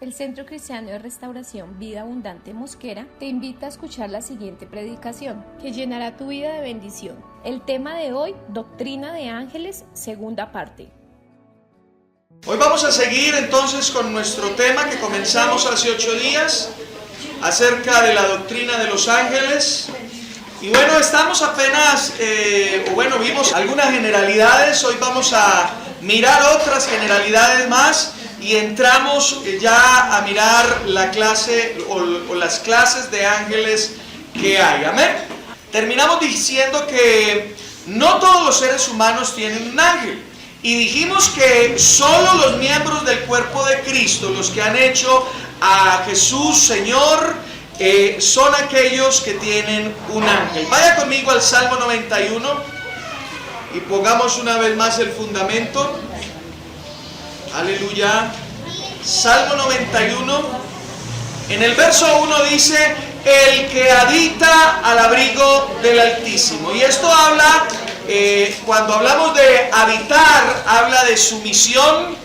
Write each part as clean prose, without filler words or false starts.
El Centro Cristiano de Restauración Vida Abundante Mosquera te invita a escuchar la siguiente predicación, que llenará tu vida de bendición. El tema de hoy, Doctrina de Ángeles, segunda parte. Hoy vamos a seguir entonces con nuestro tema que comenzamos hace 8 días, acerca de la doctrina de los ángeles. Y bueno, estamos apenas, vimos algunas generalidades, hoy vamos a mirar otras generalidades más. Y entramos ya a mirar la clase o las clases de ángeles que hay. Amén. Terminamos diciendo que no todos los seres humanos tienen un ángel. Y dijimos que solo los miembros del cuerpo de Cristo, los que han hecho a Jesús Señor, son aquellos que tienen un ángel. Vaya conmigo al Salmo 91 y pongamos una vez más el fundamento. Aleluya. Salmo 91. En el verso 1 dice: el que habita al abrigo del Altísimo. Y esto habla, cuando hablamos de habitar, habla de sumisión,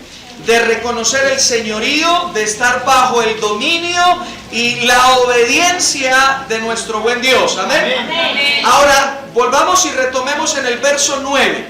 de reconocer el señorío, de estar bajo el dominio y la obediencia de nuestro buen Dios. Amén. Amén. Ahora, volvamos y retomemos en el verso 9.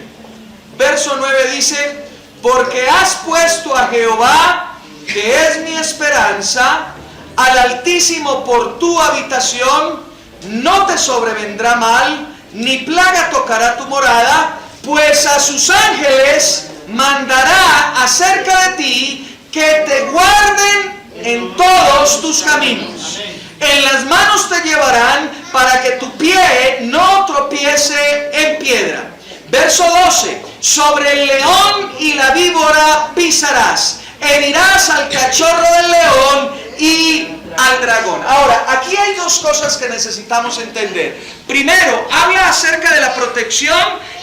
Verso 9 dice: porque has puesto a Jehová, que es mi esperanza, al Altísimo por tu habitación, no te sobrevendrá mal, ni plaga tocará tu morada, pues a sus ángeles mandará acerca de ti, que te guarden en todos tus caminos. En las manos te llevarán, para que tu pie no tropiece en piedra. Verso 12: sobre el león y la víbora pisarás, herirás al cachorro del león y al dragón. Ahora, aquí hay dos cosas que necesitamos entender. Primero, habla acerca de la protección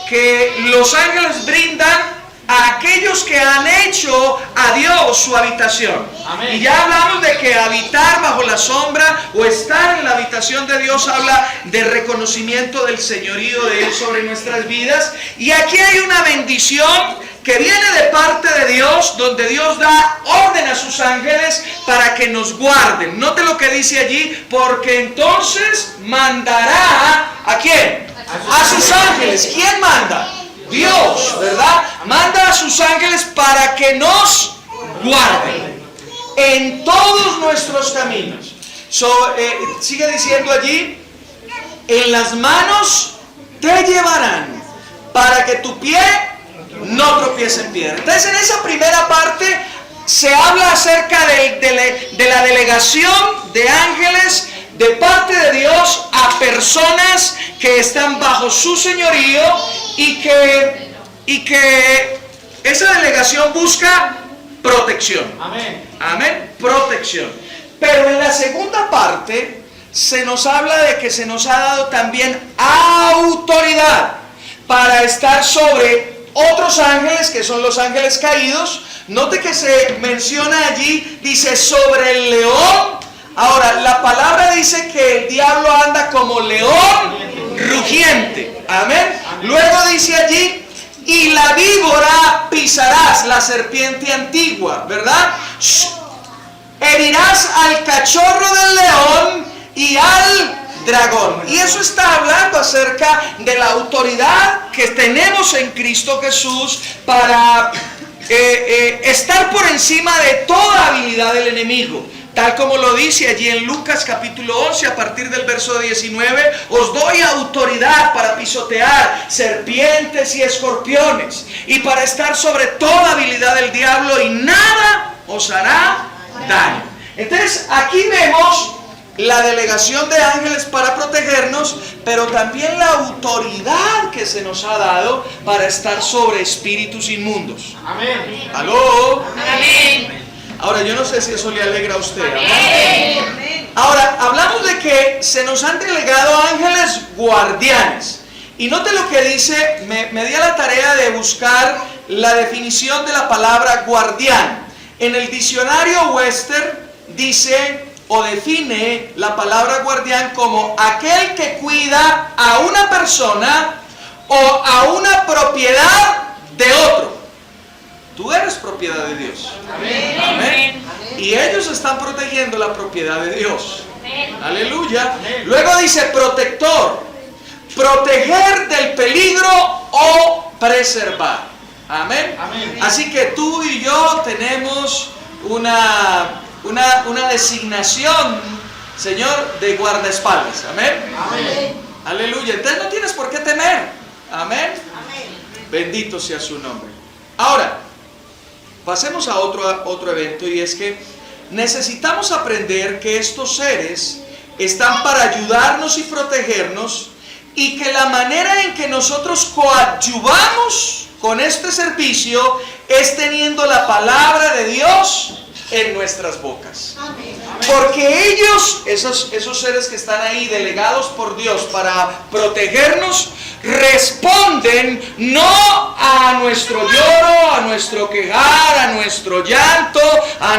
que los ángeles brindan a aquellos que han hecho a Dios su habitación. Amén. Y ya hablamos de que habitar bajo la sombra o estar en la habitación de Dios habla de reconocimiento del señorío de Él sobre nuestras vidas. Y aquí hay una bendición que viene de parte de Dios, donde Dios da orden a sus ángeles para que nos guarden. Note lo que dice allí: porque entonces mandará ¿a quién? A sus ángeles. ¿Quién manda? Dios, ¿verdad? Manda a sus ángeles para que nos guarden en todos nuestros caminos. Sigue diciendo allí: en las manos te llevarán, para que tu pie no tropiece en piedra. Entonces, en esa primera parte se habla acerca de la delegación de ángeles de parte de Dios a personas que están bajo su señorío, y que esa delegación busca protección. Amén. Amén. Protección. Pero en la segunda parte se nos habla de que se nos ha dado también autoridad para estar sobre otros ángeles, que son los ángeles caídos. Note que se menciona allí, dice sobre el león. Ahora, la palabra dice que el diablo anda como león rugiente. Amén. Luego dice allí: y la víbora pisarás, la serpiente antigua, ¿verdad? Herirás al cachorro del león y al dragón. Y eso está hablando acerca de la autoridad que tenemos en Cristo Jesús para estar por encima de toda habilidad del enemigo. Tal como lo dice allí en Lucas capítulo 11, a partir del verso 19: os doy autoridad para pisotear serpientes y escorpiones, y para estar sobre toda habilidad del diablo, y nada os hará daño. Entonces, aquí vemos la delegación de ángeles para protegernos, pero también la autoridad que se nos ha dado para estar sobre espíritus inmundos. Amén. ¿Aló? Amén. Ahora, yo no sé si eso le alegra a usted. Amén. Ahora, hablamos de que se nos han delegado ángeles guardianes. Y note lo que dice, me di a la tarea de buscar la definición de la palabra guardián. En el diccionario Webster dice o define la palabra guardián como aquel que cuida a una persona o a una propiedad de otro. Tú eres propiedad de Dios. Amén. Amén. Y ellos están protegiendo la propiedad de Dios. Amén. Aleluya. Luego dice protector. Proteger del peligro o preservar. Amén. Amén. Así que tú y yo tenemos una designación, Señor, de guardaespaldas. Amén. Amén. Aleluya. Entonces no tienes por qué temer. Amén. Bendito sea su nombre. Ahora, pasemos a otro evento, y es que necesitamos aprender que estos seres están para ayudarnos y protegernos, y que la manera en que nosotros coadyuvamos con este servicio es teniendo la palabra de Dios en nuestras bocas. Porque ellos, esos seres que están ahí delegados por Dios para protegernos, responden no a nuestro lloro, a nuestro quejar, a nuestro llanto, a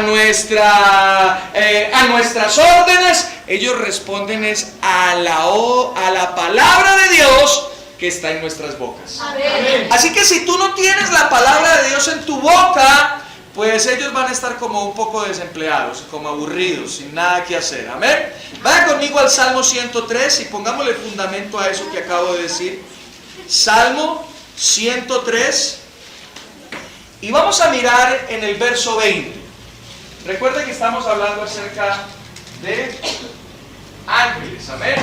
nuestras órdenes. Ellos responden es a la palabra de Dios que está en nuestras bocas. Amén. Así que si tú no tienes la palabra de Dios en tu boca, pues ellos van a estar como un poco desempleados, como aburridos, sin nada que hacer. Amén. Vayan conmigo al Salmo 103 y pongámosle fundamento a eso que acabo de decir. Salmo 103. Y vamos a mirar en el verso 20. Recuerden que estamos hablando acerca de ángeles. Amén.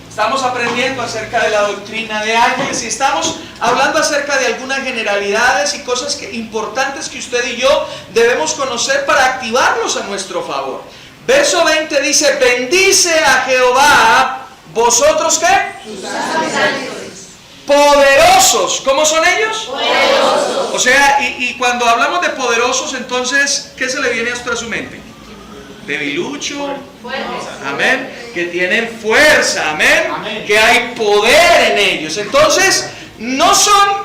Estamos aprendiendo acerca de la doctrina de ángeles y estamos hablando acerca de algunas generalidades y cosas importantes que usted y yo debemos conocer para activarlos a nuestro favor. Verso 20 dice: bendice a Jehová, vosotros ¿qué? Sus ángeles. Poderosos. ¿Cómo son ellos? Poderosos. O sea, y cuando hablamos de poderosos, entonces, ¿qué se le viene a su mente? Debilucho. Fuertes. Amén. Que tienen fuerza. Amén. Amén. Que hay poder en ellos. Entonces, no son...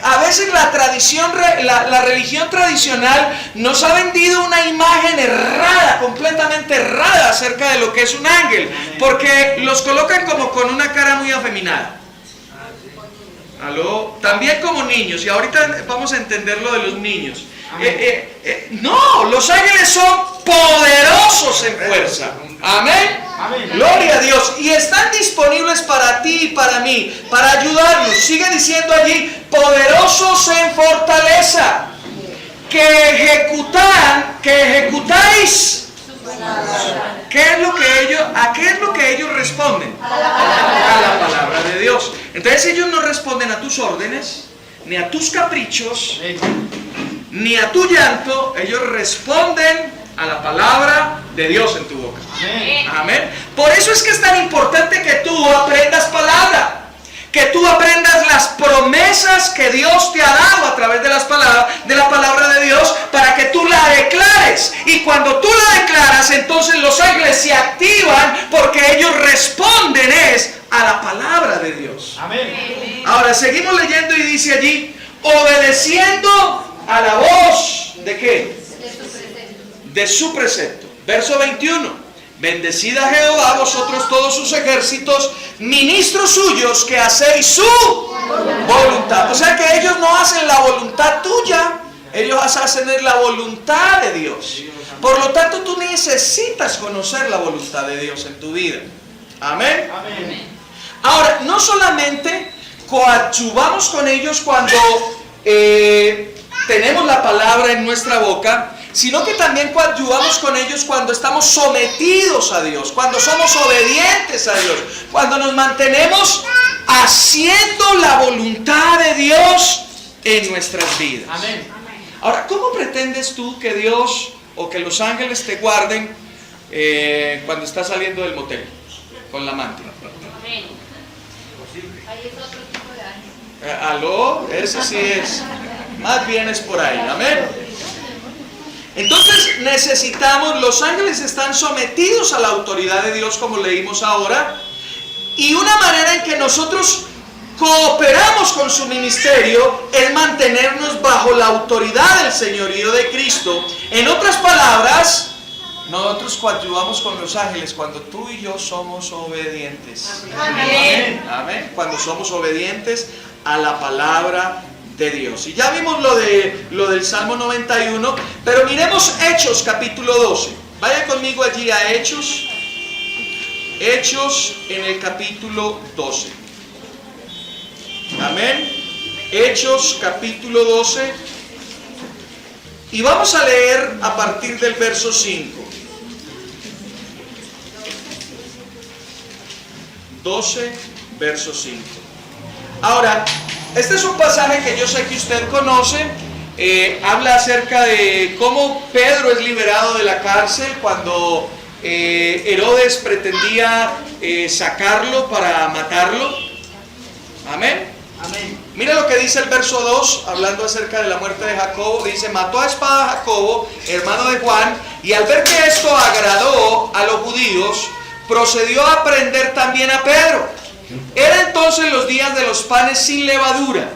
A veces la tradición, la religión tradicional nos ha vendido una imagen errada, completamente errada acerca de lo que es un ángel. Porque los colocan como con una cara muy afeminada. ¿Aló? También como niños. Y ahorita vamos a entender lo de los niños. No, los ángeles son poderosos en fuerza. Amén. Amén. Gloria a Dios. Y están disponibles para ti y para mí, para ayudarnos. Sigue diciendo allí: poderosos en fortaleza, que ejecutáis. ¿A qué es lo que ellos responden? A la palabra de Dios. Entonces ellos no responden a tus órdenes, ni a tus caprichos, ni a tu llanto. Ellos responden a la palabra de Dios en tu boca. Amén. Amén. Por eso es que es tan importante que tú aprendas palabra, que tú aprendas las promesas que Dios te ha dado a través de la palabra de Dios, para que tú la declares. Y cuando tú la declaras, entonces los ángeles se activan, porque ellos responden a la palabra de Dios. Amén. Ahora seguimos leyendo y dice allí: obedeciendo a la voz ¿de qué? De su precepto. Verso 21. Bendecid a Jehová, vosotros todos sus ejércitos, ministros suyos, que hacéis su voluntad. O sea que ellos no hacen la voluntad tuya, ellos hacen la voluntad de Dios. Por lo tanto, tú necesitas conocer la voluntad de Dios en tu vida. Amén. Amén. Ahora, no solamente coadyuvamos con ellos cuando tenemos la palabra en nuestra boca, sino que también coadyuvamos con ellos cuando estamos sometidos a Dios, cuando somos obedientes a Dios, cuando nos mantenemos haciendo la voluntad de Dios en nuestras vidas. Amén. Ahora, ¿cómo pretendes tú que Dios o que los ángeles te guarden cuando estás saliendo del motel con la amante? Amén. Ahí es otro tipo de ángel. ¿Aló? Ese sí es. Más bien es por ahí. Amén. Entonces necesitamos, los ángeles están sometidos a la autoridad de Dios, como leímos ahora, y una manera en que nosotros cooperamos con su ministerio es mantenernos bajo la autoridad del señorío de Cristo. En otras palabras, nosotros coadyuvamos con los ángeles cuando tú y yo somos obedientes. Amén. Amén. Cuando somos obedientes a la palabra de Dios. Y ya vimos lo del Salmo 91, pero miremos Hechos capítulo 12. Vaya conmigo allí a Hechos en el capítulo 12. Amén. Hechos capítulo 12. Y vamos a leer a partir del verso 5. 12, verso 5. Ahora, este es un pasaje que yo sé que usted conoce. Habla acerca de cómo Pedro es liberado de la cárcel cuando Herodes pretendía sacarlo para matarlo. Amén. Amén. Mira lo que dice el verso 2, hablando acerca de la muerte de Jacobo. Dice: mató a espada a Jacobo, hermano de Juan, y al ver que esto agradó a los judíos, procedió a prender también a Pedro. Era entonces los días de los panes sin levadura.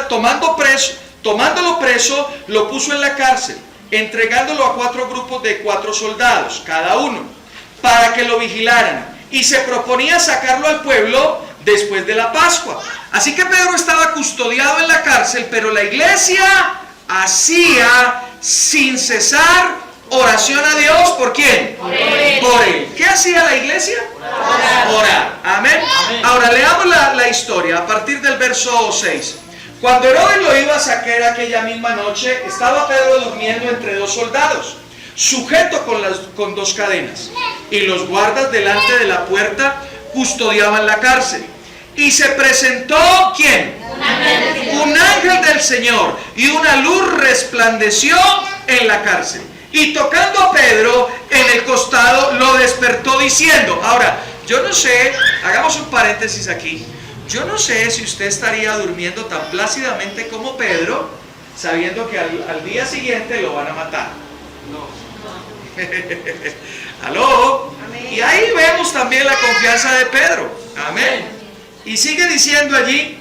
Tomándolo preso, lo puso en la cárcel, entregándolo a 4 grupos de 4 soldados, cada uno, para que lo vigilaran. Y se proponía sacarlo al pueblo después de la Pascua. Así que Pedro estaba custodiado en la cárcel, pero la iglesia hacía sin cesar oración a Dios. ¿Por quién? Por él. Por él. ¿Qué hacía la iglesia? Orar. Amén. Ahora leamos la historia a partir del verso 6. Cuando Herodes lo iba a sacar aquella misma noche, estaba Pedro durmiendo entre 2 soldados, sujeto con 2 cadenas, y los guardas delante de la puerta custodiaban la cárcel. Y se presentó, ¿quién? Un ángel del Señor, y una luz resplandeció en la cárcel. Y tocando a Pedro en el costado, lo despertó diciendo. Ahora, yo no sé, hagamos un paréntesis aquí. Yo no sé si usted estaría durmiendo tan plácidamente como Pedro, sabiendo que al día siguiente lo van a matar. ¿Aló? Amén. Y ahí vemos también la confianza de Pedro. Amén. Y sigue diciendo allí,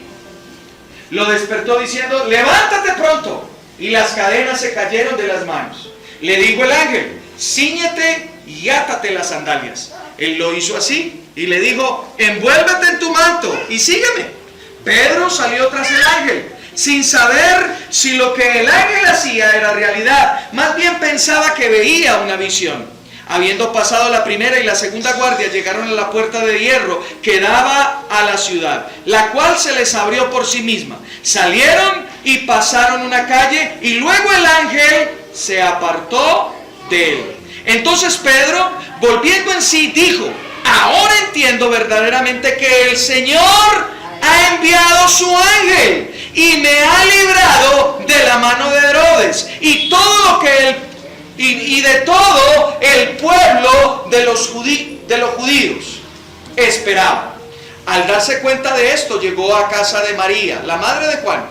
lo despertó diciendo: levántate pronto. Y las cadenas se cayeron de las manos. Le dijo el ángel: cíñete y átate las sandalias. Él lo hizo así y le dijo: envuélvete en tu manto y sígueme. Pedro salió tras el ángel, sin saber si lo que el ángel hacía era realidad. Más bien pensaba que veía una visión. Habiendo pasado la primera y la segunda guardia, llegaron a la puerta de hierro que daba a la ciudad, la cual se les abrió por sí misma. Salieron y pasaron una calle, y luego el ángel se apartó de él. Entonces Pedro, volviendo en sí, dijo: ahora entiendo verdaderamente que el Señor ha enviado su ángel y me ha librado de la mano de Herodes y todo lo que y de todo el pueblo de los judíos esperaba. Al darse cuenta de esto, llegó a casa de María, la madre de Juan,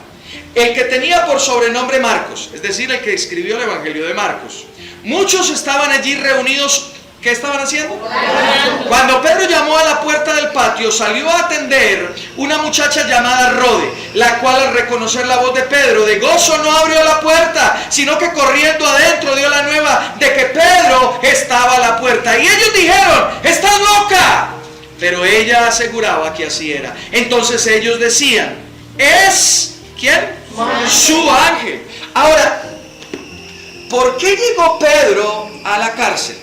el que tenía por sobrenombre Marcos, es decir, el que escribió el Evangelio de Marcos. Muchos estaban allí reunidos. ¿Qué estaban haciendo? Cuando Pedro llamó a la puerta del patio, salió a atender una muchacha llamada Rode, la cual, al reconocer la voz de Pedro, de gozo no abrió la puerta, sino que corriendo adentro dio la nueva de que Pedro estaba a la puerta. Y ellos dijeron: ¡estás loca! Pero ella aseguraba que así era. Entonces ellos decían: ¿es quién? Su ángel. Ahora, ¿por qué llegó Pedro a la cárcel?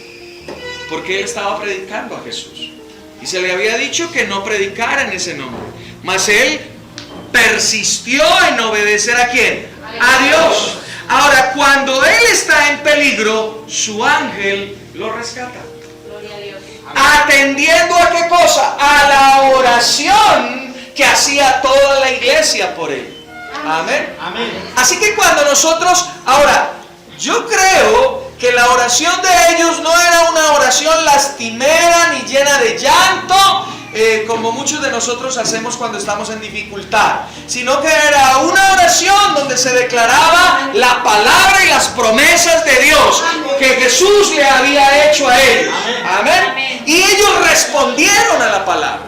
Porque él estaba predicando a Jesús. Y se le había dicho que no predicara en ese nombre. Mas él persistió en obedecer ¿a quién? A Dios. Ahora, cuando él está en peligro, su ángel lo rescata. Gloria a Dios. Atendiendo ¿a qué cosa? A la oración que hacía toda la iglesia por él. Amén. Amén. Así que cuando nosotros, ahora, yo creo que la oración de ellos no era una oración lastimera ni llena de llanto, como muchos de nosotros hacemos cuando estamos en dificultad, sino que era una oración donde se declaraba la palabra y las promesas de Dios que Jesús le había hecho a ellos. Amén. Y ellos respondieron a la palabra.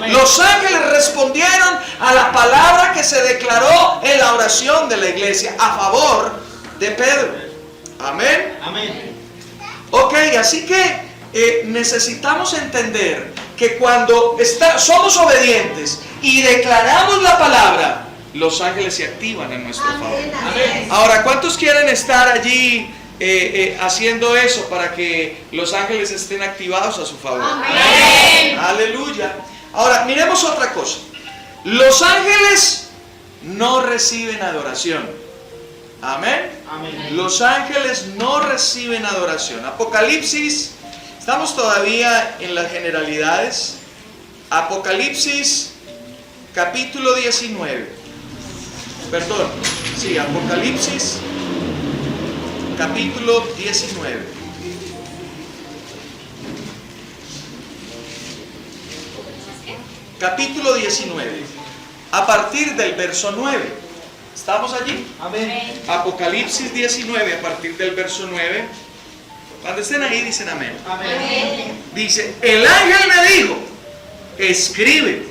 Los ángeles respondieron a la palabra que se declaró en la oración de la iglesia a favor de Pedro. Amén. Amén. Ok, así que necesitamos entender que cuando somos obedientes y declaramos la palabra, los ángeles se activan en nuestro favor. Ahora, ¿cuántos quieren estar allí haciendo eso para que los ángeles estén activados a su favor? Amén. Aleluya. Ahora, miremos otra cosa. Los ángeles no reciben adoración. Amén. Los ángeles no reciben adoración. Apocalipsis, estamos todavía en las generalidades. Apocalipsis capítulo 19. Perdón, sí, Apocalipsis capítulo 19. Capítulo 19, a partir del verso 9. ¿Estamos allí? Amén. Apocalipsis 19, a partir del verso 9. Cuando estén ahí dicen amén. Amén. Dice, el ángel me dijo, escribe,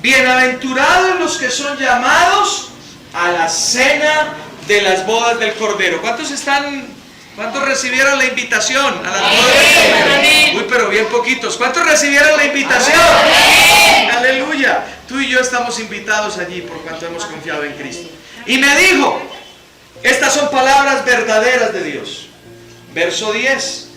bienaventurados los que son llamados a la cena de las bodas del Cordero. ¿Cuántos recibieron la invitación a las bodas del Cordero? Uy, pero bien poquitos. ¿Cuántos recibieron la invitación? Amén. Aleluya. Tú y yo estamos invitados allí por cuanto hemos confiado en Cristo. Y me dijo, estas son palabras verdaderas de Dios. Verso 10.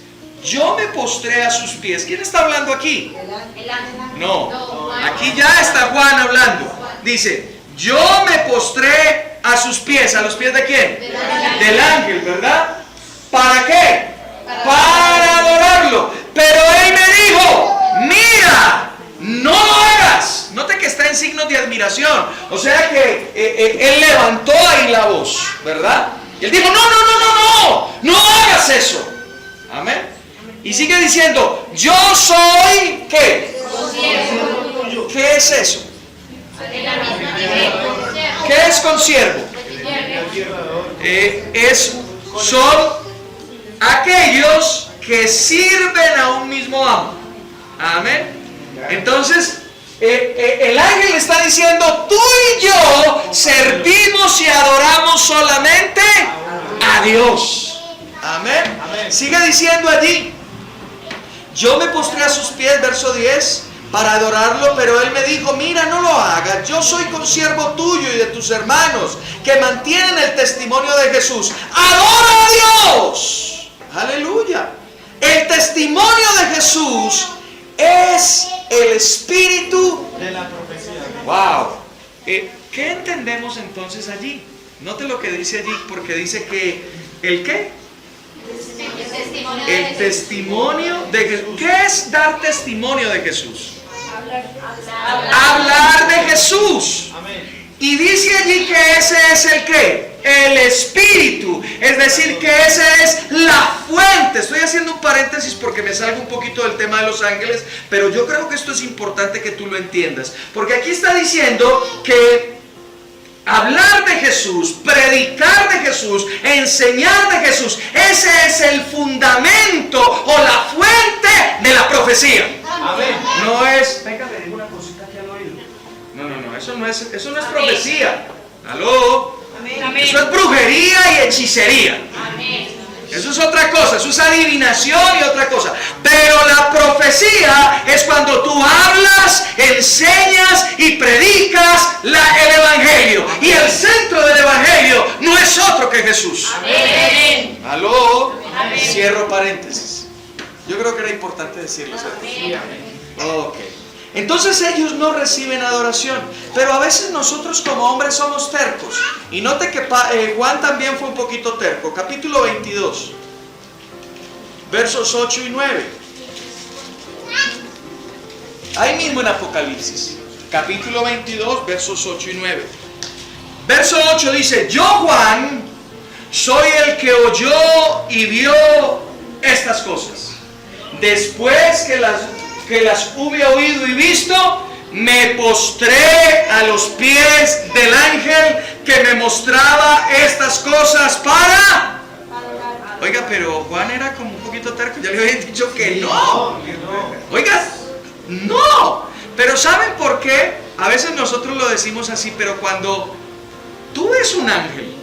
Yo me postré a sus pies. ¿Quién está hablando aquí? El ángel. No. Aquí ya está Juan hablando. Dice, yo me postré a sus pies. ¿A los pies de quién? Del ángel, ¿verdad? ¿Para qué? Para adorarlo. Pero él me dijo, mira, no lo hagas. Note que está en signos de admiración. O sea que él levantó ahí la voz, ¿verdad? Y él dijo, no hagas eso. Amén. Y sigue diciendo, yo soy, ¿qué? ¿Qué es eso? ¿Qué es consiervo? Son aquellos que sirven a un mismo amo. Amén. Entonces, el ángel está diciendo, tú y yo servimos y adoramos solamente a Dios. Amén. Sigue diciendo allí, yo me postré a sus pies, verso 10, para adorarlo, pero él me dijo, mira, no lo hagas, yo soy consiervo tuyo y de tus hermanos, que mantienen el testimonio de Jesús. ¡Adora a Dios! ¡Aleluya! El testimonio de Jesús es el espíritu de la profecía. ¡Wow! ¿Qué entendemos entonces allí? Note lo que dice allí, porque dice que, ¿el qué? El testimonio de Jesús. ¿Qué es dar testimonio de Jesús? Hablar de Jesús. Y dice allí que ese es el ¿qué? El espíritu. Es decir, que esa es la fuente. Estoy haciendo un paréntesis porque me salgo un poquito del tema de los ángeles, pero yo creo que esto es importante que tú lo entiendas. Porque aquí está diciendo que hablar de Jesús, predicar de Jesús, enseñar de Jesús, ese es el fundamento o la fuente de la profecía. Amén. No es, venga, le digo una cosita aquí al oído. No, eso no es profecía. ¿Aló? Amén. Eso es brujería y hechicería. Amén. Eso es otra cosa, eso es adivinación y otra cosa. Pero la profecía es cuando tú hablas, enseñas y predicas el evangelio. Y el centro del evangelio no es otro que Jesús. Amén. ¿Aló? Amén. Cierro paréntesis. Yo creo que era importante decirlo. Amén. Ok. Entonces ellos no reciben adoración, pero a veces nosotros como hombres somos tercos. Y note que Juan también fue un poquito terco. Capítulo 22, versos 8 y 9. Ahí mismo en Apocalipsis, capítulo 22, versos 8 y 9. Verso 8 dice, yo Juan soy el que oyó y vio estas cosas. Después que las hube oído y visto, me postré a los pies del ángel que me mostraba estas cosas para... Oiga, pero Juan era como un poquito terco, ya le había dicho que no. Oiga, no. Pero ¿saben por qué? A veces nosotros lo decimos así, pero cuando tú ves un ángel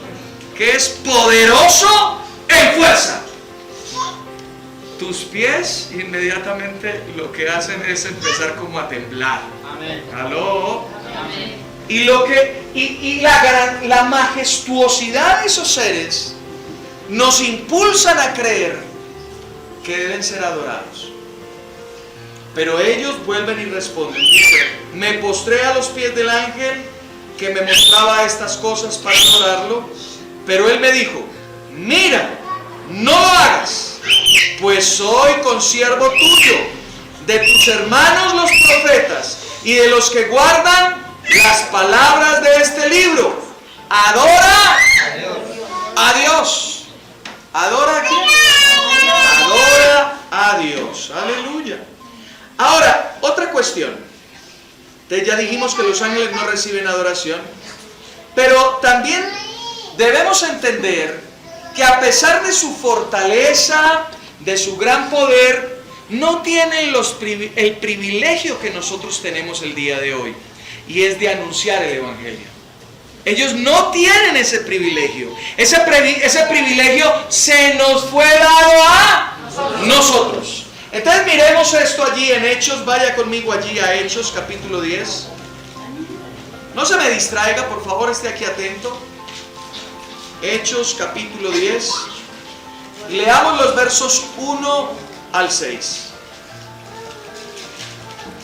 que es poderoso en fuerza, tus pies inmediatamente lo que hacen es empezar como a temblar. Amén. ¿Aló? Y la majestuosidad de esos seres nos impulsan a creer que deben ser adorados. Pero ellos vuelven y responden. Dice: me postré a los pies del ángel que me mostraba estas cosas para adorarlo, pero él me dijo: mira, no lo hagas, pues soy consiervo tuyo, de tus hermanos los profetas y de los que guardan las palabras de este libro. Adora a Dios. ¿Adora a quién? Adora a Dios. Aleluya. Ahora, otra cuestión. Entonces ya dijimos que los ángeles no reciben adoración, pero también debemos entender que a pesar de su fortaleza, de su gran poder, no tienen el privilegio que nosotros tenemos el día de hoy, y es de anunciar el Evangelio. Ellos no tienen ese privilegio. Ese privilegio se nos fue dado a nosotros. Entonces miremos esto allí en Hechos. Vaya conmigo allí a Hechos capítulo 10. No se me distraiga, por favor, esté aquí atento. Hechos capítulo 10. Leamos los versos 1 al 6.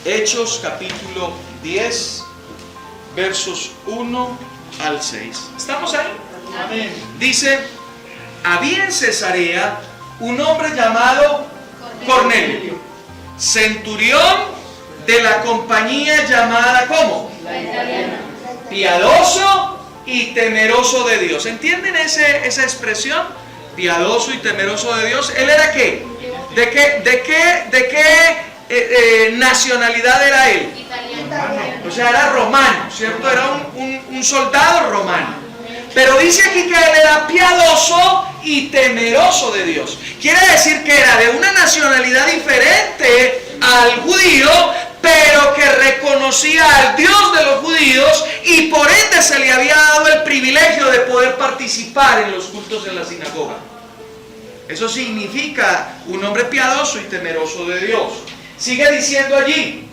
Hechos capítulo 10, versos 1 al 6. ¿Estamos ahí? Amén. Dice: había en Cesarea un hombre llamado Cornelio, centurión de la compañía llamada ¿cómo? La italiana. Piadoso y temeroso de Dios. ¿Entienden esa expresión? Piadoso y temeroso de Dios. ¿Él era qué? ¿De qué nacionalidad era él? Italiana. O sea, era romano, ¿cierto? Era un soldado romano. Pero dice aquí que él era piadoso y temeroso de Dios. Quiere decir que era de una nacionalidad diferente al judío, pero que reconocía al Dios de los judíos, y por ende se le había dado el privilegio de poder participar en los cultos en la sinagoga. Eso significa un hombre piadoso y temeroso de Dios. Sigue diciendo allí: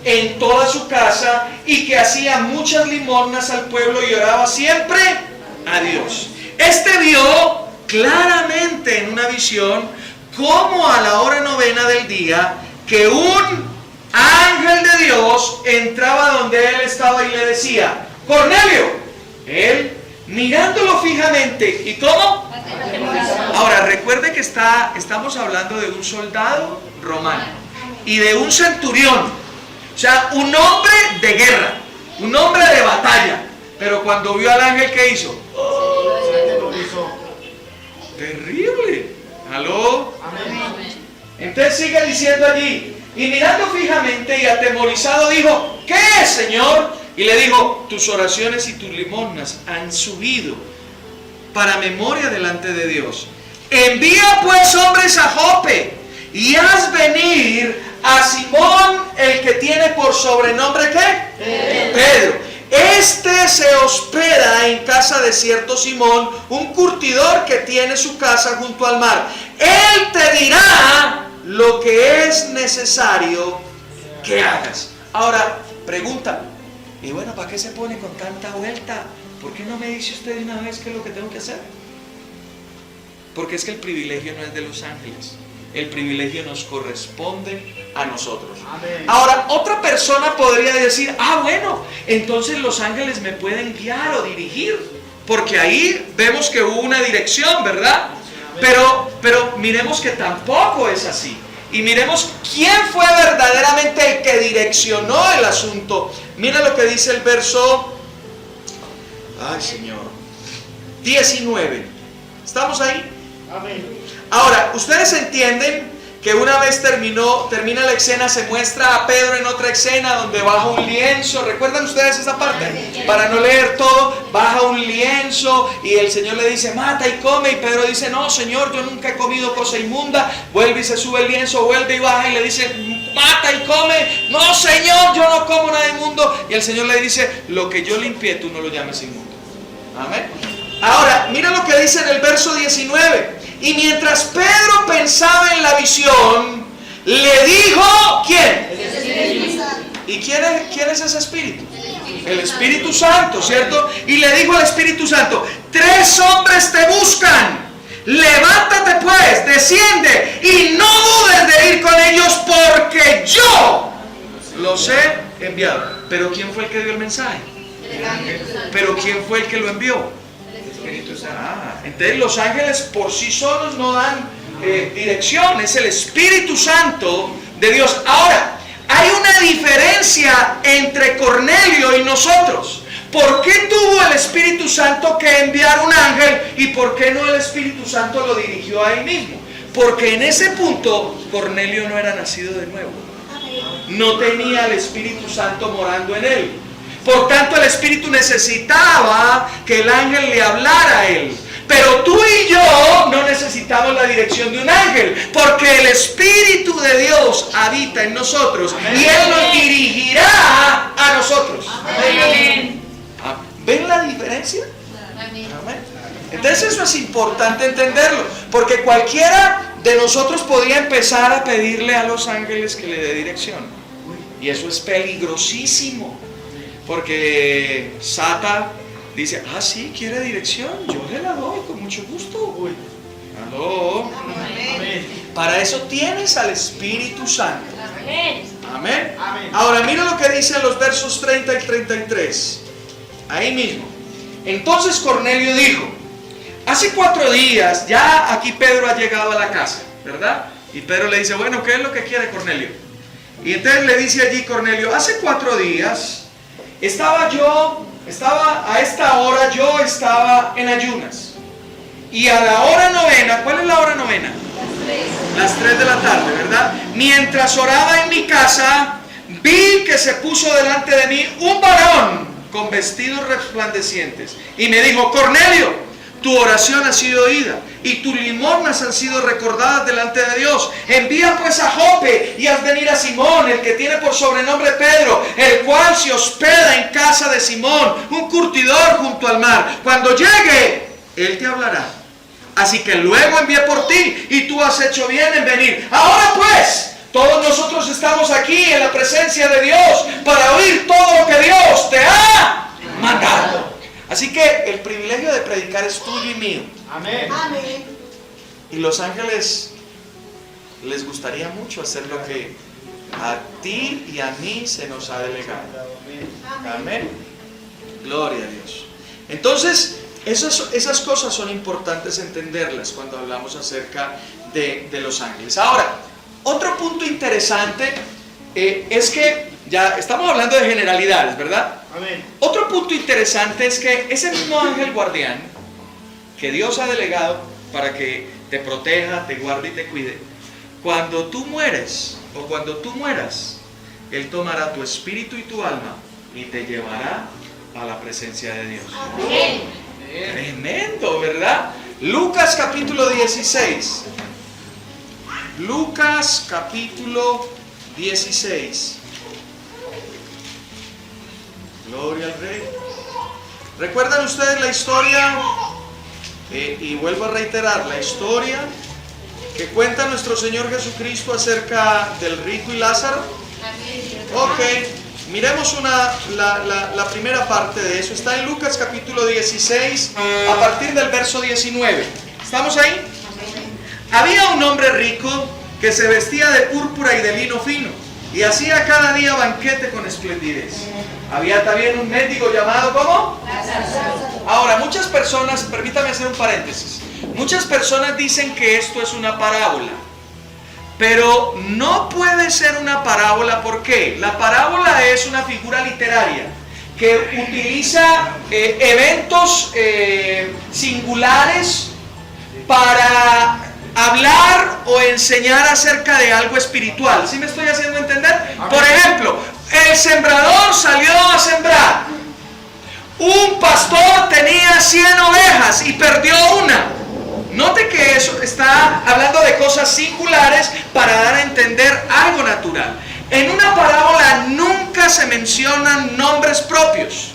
en toda su casa, y que hacía muchas limosnas al pueblo y oraba siempre a Dios. Este vio claramente en una visión cómo a la hora novena del día que un ángel de Dios entraba donde él estaba y le decía: Cornelio. Él, mirándolo fijamente, ¿y cómo? Ahora recuerde que estamos hablando de un soldado romano y de un centurión. O sea, un hombre de guerra, un hombre de batalla. Pero cuando vio al ángel, ¿qué hizo? Terrible. ¿Aló? Entonces sigue diciendo allí: y mirando fijamente y atemorizado dijo: ¿qué es, Señor? Y le dijo: tus oraciones y tus limosnas han subido para memoria delante de Dios. Envía pues hombres a Jope y haz venir a Simón, el que tiene por sobrenombre ¿qué? Pedro. Este se hospeda en casa de cierto Simón, un curtidor que tiene su casa junto al mar. Él te dirá lo que es necesario que hagas. Ahora, pregunta: y bueno, ¿para qué se pone con tanta vuelta? ¿Por qué no me dice usted de una vez qué es lo que tengo que hacer? Porque es que el privilegio no es de los ángeles. El privilegio nos corresponde a nosotros. Amén. Ahora, otra persona podría decir: bueno, entonces los ángeles me pueden guiar o dirigir, porque ahí vemos que hubo una dirección, ¿verdad? Pero miremos que tampoco es así. Y miremos quién fue verdaderamente el que direccionó el asunto. Mira lo que dice el verso 19. ¿Estamos ahí? Amén. Ahora, ustedes entienden que una vez termina la escena, se muestra a Pedro en otra escena donde baja un lienzo. ¿Recuerdan ustedes esa parte? Para no leer todo, baja un lienzo y el Señor le dice: mata y come. Y Pedro dice: no, Señor, yo nunca he comido cosa inmunda. Vuelve y se sube el lienzo, vuelve y baja y le dice: mata y come. No, Señor, yo no como nada inmundo. Y el Señor le dice: lo que yo limpié, tú no lo llames inmundo. Amén. Ahora, mira lo que dice en el verso 19. Y mientras Pedro pensaba en la visión, le dijo: ¿quién? ¿Y quién es ese espíritu? El Espíritu Santo, ¿cierto? Y le dijo al Espíritu Santo: 3 hombres te buscan. Levántate pues, desciende y no dudes de ir con ellos, porque yo los he enviado. Pero ¿quién fue el que dio el mensaje? Pero ¿quién fue el que lo envió? El Espíritu Santo. Entonces los ángeles por sí solos no dan dirección, es el Espíritu Santo de Dios. Ahora, hay una diferencia entre Cornelio y nosotros. ¿Por qué tuvo el Espíritu Santo que enviar un ángel y por qué no el Espíritu Santo lo dirigió a él mismo? Porque en ese punto Cornelio no era nacido de nuevo. No tenía el Espíritu Santo morando en él. Por tanto, el Espíritu necesitaba que el ángel le hablara a él. Pero tú y yo no necesitamos la dirección de un ángel, porque el Espíritu de Dios habita en nosotros. Amén. Y Él nos dirigirá a nosotros. Amén. ¿Ven la diferencia? Amén. Entonces eso es importante entenderlo, porque cualquiera de nosotros podría empezar a pedirle a los ángeles que le dé dirección. Y eso es peligrosísimo, porque Sata dice: sí, quiere dirección, yo le la doy con mucho gusto. ¿Aló? Amén. Para eso tienes al Espíritu Santo. Amén. Amén. Ahora mira lo que dice en los versos 30 y 33. Ahí mismo. Entonces Cornelio dijo: hace 4 días, ya aquí Pedro ha llegado a la casa, ¿verdad? Y Pedro le dice: bueno, ¿qué es lo que quiere Cornelio? Y entonces le dice allí Cornelio: hace 4 días estaba a esta hora yo estaba en ayunas. Y a la hora novena, ¿cuál es la hora novena? Las 3 de la tarde, ¿verdad? Mientras oraba en mi casa, vi que se puso delante de mí un varón con vestidos resplandecientes. Y me dijo: Cornelio, tu oración ha sido oída y tus limosnas han sido recordadas delante de Dios. Envía pues a Jope y haz venir a Simón, el que tiene por sobrenombre Pedro, el cual se hospeda en casa de Simón, un curtidor junto al mar. Cuando llegue, él te hablará. Así que luego envié por ti y tú has hecho bien en venir. Ahora pues, todos nosotros estamos aquí en la presencia de Dios para oír todo lo que Dios te ha mandado. Así que el privilegio de predicar es tuyo y mío. Amén. Amén. Y los ángeles les gustaría mucho hacer lo que a ti y a mí se nos ha delegado. Amén. Gloria a Dios. Entonces, esas cosas son importantes entenderlas cuando hablamos acerca de los ángeles. Ahora, otro punto interesante es que ya estamos hablando de generalidades, ¿verdad? Amén. Otro punto interesante es que ese mismo ángel guardián que Dios ha delegado para que te proteja, te guarde y te cuide, cuando tú mueres o cuando tú mueras, Él tomará tu espíritu y tu alma y te llevará a la presencia de Dios. Amén. Tremendo, ¿verdad? Lucas capítulo 16. Lucas capítulo 16. Gloria al Rey. ¿Recuerdan ustedes la historia? Y vuelvo a reiterar, la historia que cuenta nuestro Señor Jesucristo acerca del rico y Lázaro. Ok, miremos la primera parte de eso. Está en Lucas capítulo 16, a partir del verso 19. ¿Estamos ahí? Había un hombre rico que se vestía de púrpura y de lino fino y hacía cada día banquete con esplendidez. Había también un mendigo llamado ¿cómo? Lázaro. Ahora, muchas personas, permítame hacer un paréntesis, muchas personas dicen que esto es una parábola, pero no puede ser una parábola. ¿Por qué? La parábola es una figura literaria que utiliza eventos singulares para hablar o enseñar acerca de algo espiritual. ¿Sí me estoy haciendo entender? Por ejemplo, el sembrador salió a sembrar. Un pastor tenía 100 ovejas y perdió una. Note que eso está hablando de cosas singulares para dar a entender algo natural. En una parábola nunca se mencionan nombres propios.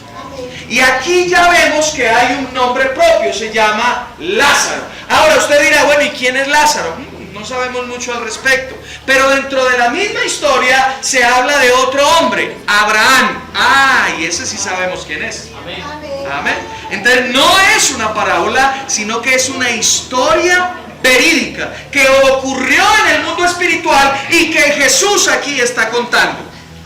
Y aquí ya vemos que hay un nombre propio, se llama Lázaro. Ahora usted dirá, bueno, ¿y quién es Lázaro? No no sabemos mucho al respecto. Pero dentro de la misma historia se habla de otro hombre, Abraham. Y ese sí sabemos quién es. Amén. Amén. Entonces no es una parábola, sino que es una historia verídica que ocurrió en el mundo espiritual y que Jesús aquí está contando.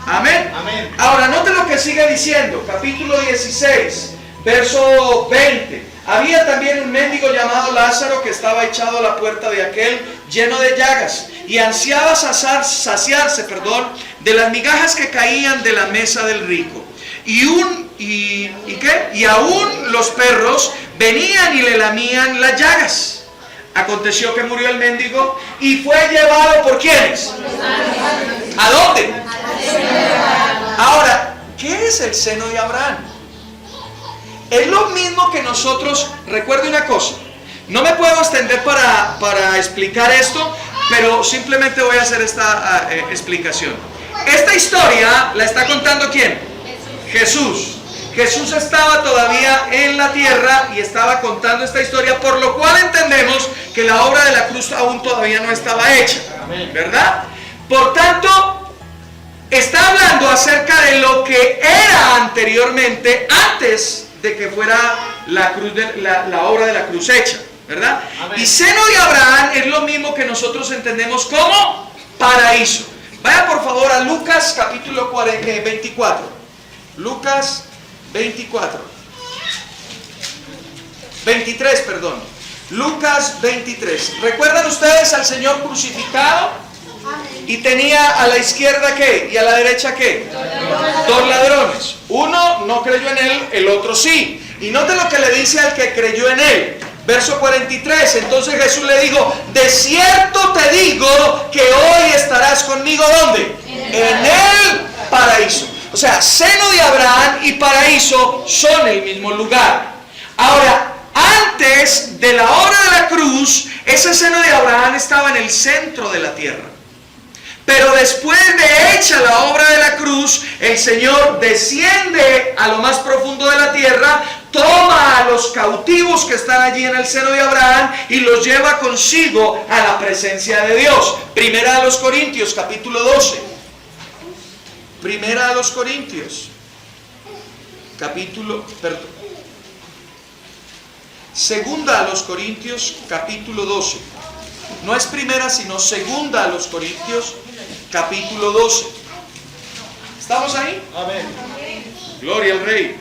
Amén. Amén. Ahora note lo que sigue diciendo, capítulo 16, verso 20. Había también un mendigo llamado Lázaro que estaba echado a la puerta de aquel lleno de llagas y ansiaba saciarse de las migajas que caían de la mesa del rico. Y aún los perros venían y le lamían las llagas. Aconteció que murió el mendigo y fue llevado ¿por quiénes? ¿A dónde? Ahora, ¿qué es el seno de Abraham? Es lo mismo que nosotros. Recuerde una cosa, no me puedo extender para explicar esto, pero simplemente voy a hacer esta explicación. Esta historia la está contando ¿quién? Jesús. Jesús estaba todavía en la tierra y estaba contando esta historia, por lo cual entendemos que la obra de la cruz aún todavía no estaba hecha, ¿verdad? Por tanto, está hablando acerca de lo que era anteriormente, antes de que fuera la obra de la cruz hecha, ¿verdad? Amén. Y seno de Abraham es lo mismo que nosotros entendemos como paraíso. Vaya por favor a Lucas capítulo 24. Lucas 23, perdón. Lucas 23. ¿Recuerdan ustedes al Señor crucificado? Y tenía a la izquierda ¿qué? Y a la derecha ¿qué? Dos ladrones. Uno no creyó en él, el otro sí. Y note lo que le dice al que creyó en él. Verso 43. Entonces Jesús le dijo: de cierto te digo que hoy estarás conmigo ¿dónde? En el paraíso. O sea, seno de Abraham y paraíso son el mismo lugar. Ahora, antes de la obra de la cruz, ese seno de Abraham estaba en el centro de la tierra. Pero después de hecha la obra de la cruz, el Señor desciende a lo más profundo de la tierra, toma a los cautivos que están allí en el seno de Abraham y los lleva consigo a la presencia de Dios. Primera a los Corintios, capítulo 12. Primera a los Corintios, Segunda a los Corintios, capítulo 12. No es primera, sino segunda a los Corintios, capítulo 12. ¿Estamos ahí? Amén. Gloria al Rey.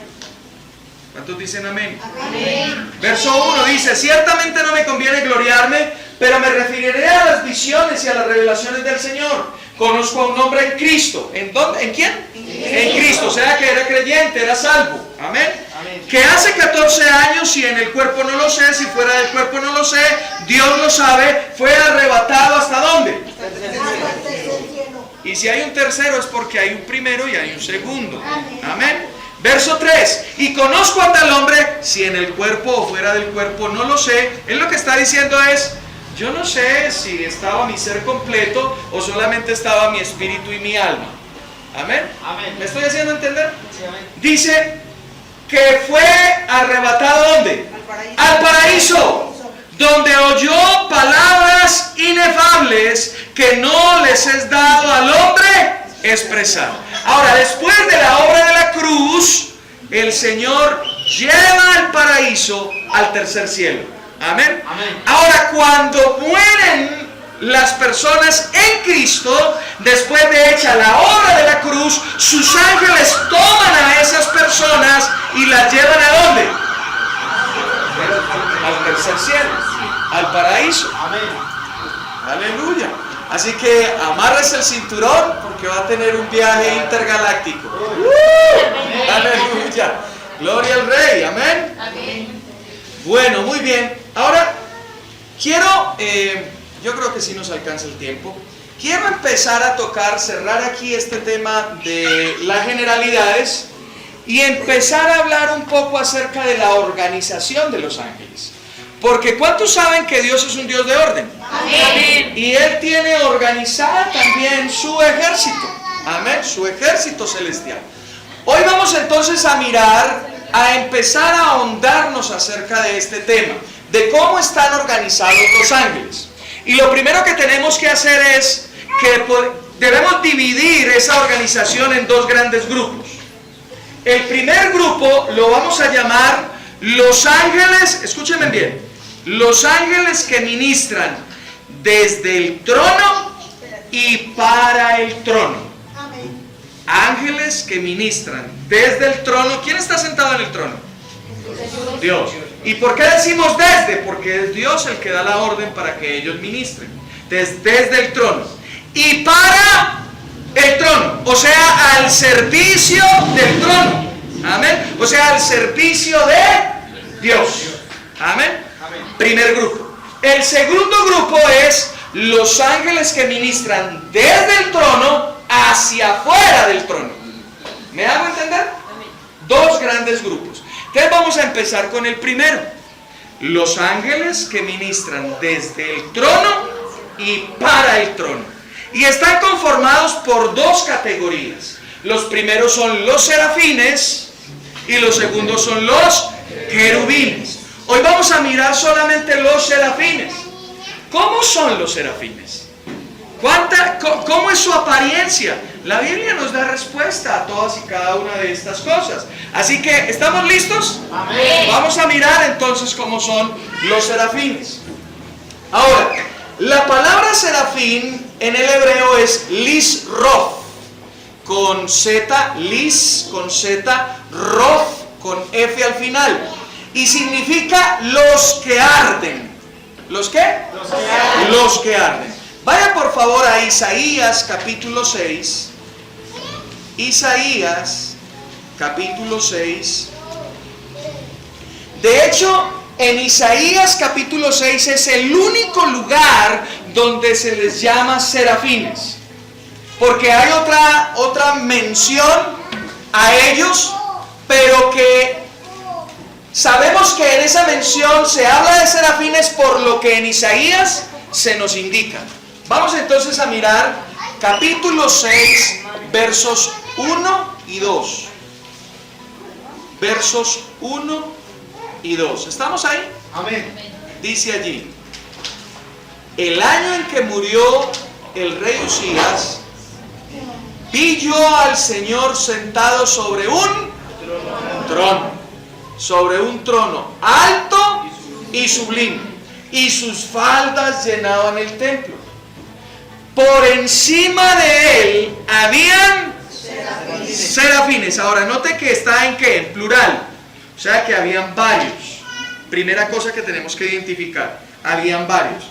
¿Cuántos dicen amén? Amén. Verso 1 dice: ciertamente no me conviene gloriarme, pero me referiré a las visiones y a las revelaciones del Señor. Conozco a un hombre en Cristo. ¿En dónde? ¿En quién? En Cristo. O sea que era creyente, era salvo. Amén. Amén. Que hace 14 años, si en el cuerpo no lo sé, si fuera del cuerpo no lo sé, Dios lo sabe, fue arrebatado ¿hasta dónde? Y si hay un tercero es porque hay un primero y hay un segundo. Amén. Verso 3. Y conozco a tal hombre, si en el cuerpo o fuera del cuerpo no lo sé. Él lo que está diciendo es: yo no sé si estaba mi ser completo o solamente estaba mi espíritu y mi alma. Amén. Amén. ¿Me estoy haciendo entender? Sí, amén. Dice que fue arrebatado ¿dónde? Al paraíso, donde oyó palabras inefables que no les es dado al hombre expresar. Ahora, después de la obra de la cruz, el Señor lleva al paraíso al tercer cielo. Amén. Amén. Ahora, cuando mueren las personas en Cristo, después de hecha la obra de la cruz, sus ángeles toman a esas personas y las llevan ¿a dónde? Al tercer cielo, al paraíso. Amén. Aleluya. Así que amárrese el cinturón porque va a tener un viaje intergaláctico. Aleluya. Gloria al Rey. Amén. Amén. Bueno, muy bien. Ahora, quiero, yo creo que sí nos alcanza el tiempo. Quiero empezar a cerrar aquí este tema de las generalidades y empezar a hablar un poco acerca de la organización de los ángeles. Porque ¿cuántos saben que Dios es un Dios de orden? Amén. Y Él tiene organizada también su ejército. Amén, su ejército celestial. Hoy vamos entonces a empezar a ahondarnos acerca de este tema, de cómo están organizados los ángeles. Y lo primero que tenemos que hacer es que debemos dividir esa organización en dos grandes grupos. El primer grupo lo vamos a llamar los ángeles, escúchenme bien, los ángeles que ministran desde el trono y para el trono. Ángeles que ministran desde el trono. ¿Quién está sentado en el trono? Dios. ¿Y por qué decimos desde? Porque es Dios el que da la orden para que ellos ministren. Desde el trono. Y para el trono. O sea, al servicio del trono. Amén. O sea, al servicio de Dios. Amén. Primer grupo. El segundo grupo es los ángeles que ministran desde el trono hacia afuera del trono. ¿Me hago entender? Dos grandes grupos. Entonces vamos a empezar con el primero. Los ángeles que ministran desde el trono y para el trono. Y están conformados por dos categorías. Los primeros son los serafines y los segundos son los querubines. Hoy vamos a mirar solamente los serafines. ¿Cómo son los serafines? ¿Cómo es su apariencia? La Biblia nos da respuesta a todas y cada una de estas cosas. Así que, ¿estamos listos? Amén. Vamos a mirar entonces cómo son los serafines. Ahora, la palabra serafín en el hebreo es lisrof, con Z, lis, con Z, rof, con F al final. Y significa los que arden. ¿Los qué? Los que arden. Los que arden. Vaya por favor a Isaías capítulo 6. Isaías capítulo 6. De hecho, en Isaías capítulo 6 es el único lugar donde se les llama serafines. Porque hay otra mención a ellos, pero que sabemos que en esa mención se habla de serafines por lo que en Isaías se nos indica. Vamos entonces a mirar capítulo 6, versos 1 y 2. Versos 1 y 2. ¿Estamos ahí? Amén. Dice allí: el año en que murió el rey Usías, vi yo al Señor sentado sobre un trono, sobre un trono alto y sublime, y sus faldas llenaban el templo. Por encima de él habían serafines. Ahora note que está en ¿qué? En plural. O sea que habían varios. Primera cosa que tenemos que identificar. Habían varios.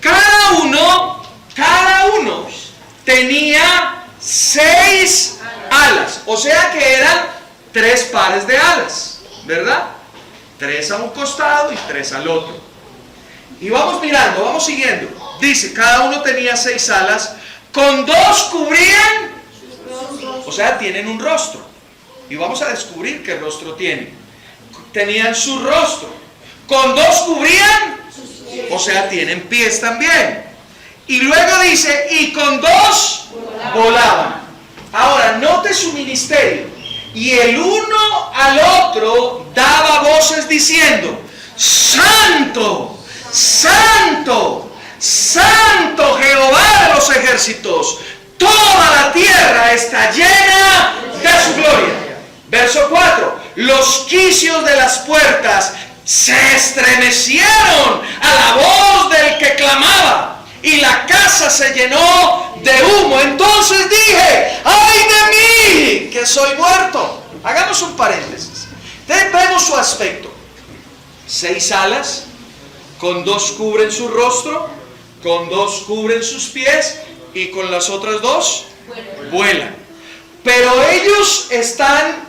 Cada uno tenía 6 alas. O sea que eran 3 pares de alas, ¿verdad? 3 a un costado y 3 al otro. Y vamos mirando, vamos siguiendo. Dice, cada uno tenía 6 alas, con 2 cubrían, o sea, tienen un rostro. Y vamos a descubrir qué rostro tienen. Tenían su rostro. Con 2 cubrían, o sea, tienen pies también. Y luego dice, y con 2 volaban. Ahora, note su ministerio. Y el uno al otro daba voces diciendo: Santo, Santo, Santo Jehová de los ejércitos, toda la tierra está llena de su gloria. Verso 4: los quicios de las puertas se estremecieron a la voz del que clamaba, y la casa se llenó de humo. Entonces dije: ¡ay de mí, que soy muerto! Hagamos un paréntesis. Vemos su aspecto. 6 alas, con 2 cubren su rostro, con 2 cubren sus pies, y con las otras 2 vuelan. Pero ellos están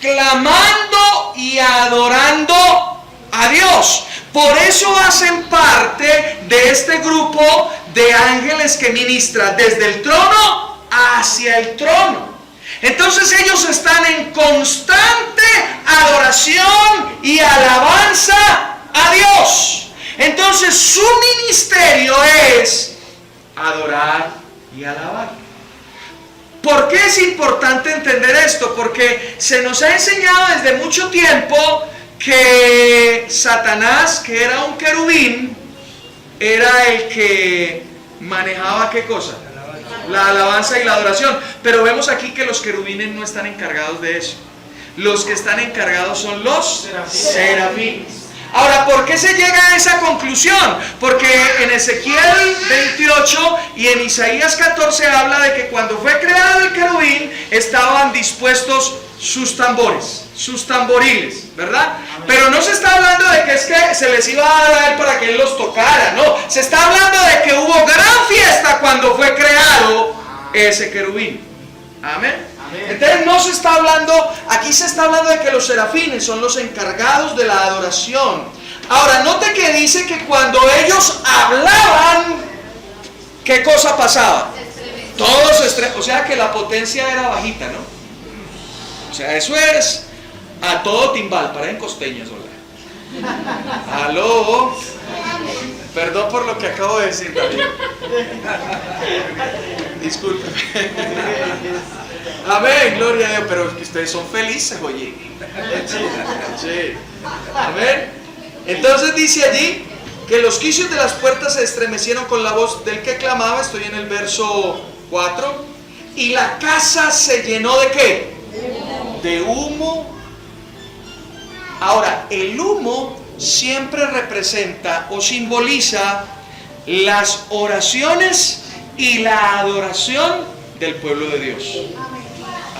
clamando y adorando a Dios. Por eso hacen parte de este grupo de ángeles que ministra desde el trono hacia el trono. Entonces ellos están en constante adoración y alabanza a Dios. Entonces su ministerio es adorar y alabar. ¿Por qué es importante entender esto? Porque se nos ha enseñado desde mucho tiempo que Satanás, que era un querubín, era el que manejaba ¿qué cosa? La alabanza y la adoración. Pero vemos aquí que los querubines no están encargados de eso. Los que están encargados son los serafines. Ahora, ¿por qué se llega a esa conclusión? Porque en Ezequiel 28 y en Isaías 14 habla de que cuando fue creado el querubín estaban dispuestos sus tambores, sus tamboriles, ¿verdad? Pero no se está hablando de que es que se les iba a dar a él para que él los tocara, no. Se está hablando de que hubo gran fiesta cuando fue creado ese querubín. Amén. Entonces no se está hablando, aquí se está hablando de que los serafines son los encargados de la adoración. Ahora, note que dice que cuando ellos hablaban, ¿qué cosa pasaba? Todos o sea que la potencia era bajita, ¿no? O sea, eso es a todo timbal, parecen costeñas, hola. Aló. Perdón por lo que acabo de decir, David. Discúlpeme. Amén, gloria a Dios, pero es que ustedes son felices, oye. Sí. Amén. Entonces dice allí que los quicios de las puertas se estremecieron con la voz del que clamaba, estoy en el verso 4, y la casa se llenó ¿de qué? De humo. Ahora, el humo siempre representa o simboliza las oraciones y la adoración del pueblo de Dios.